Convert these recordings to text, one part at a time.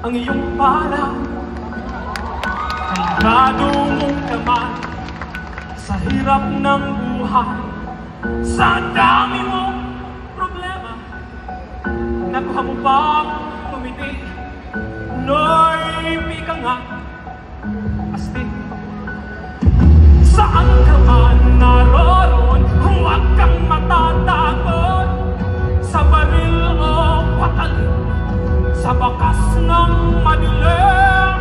ang iyong pala. Kandado mong kamay sa hirap ng buhay, sa dami mong problema. Nakuha mo bang tumiti? Noy, pika nga, astig. Saan ka man naroon, huwag kang matatakot. Sa baril o patali, sa bakas ng madilim.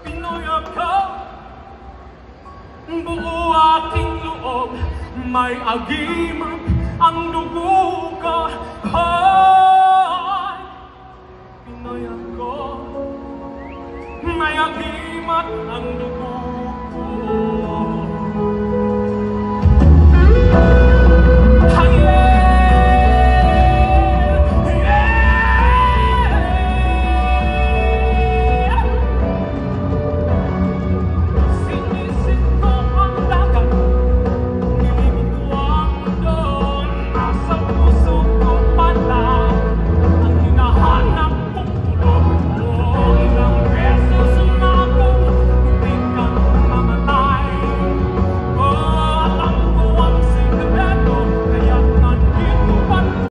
Pinoy ako, buo aking loob, may agim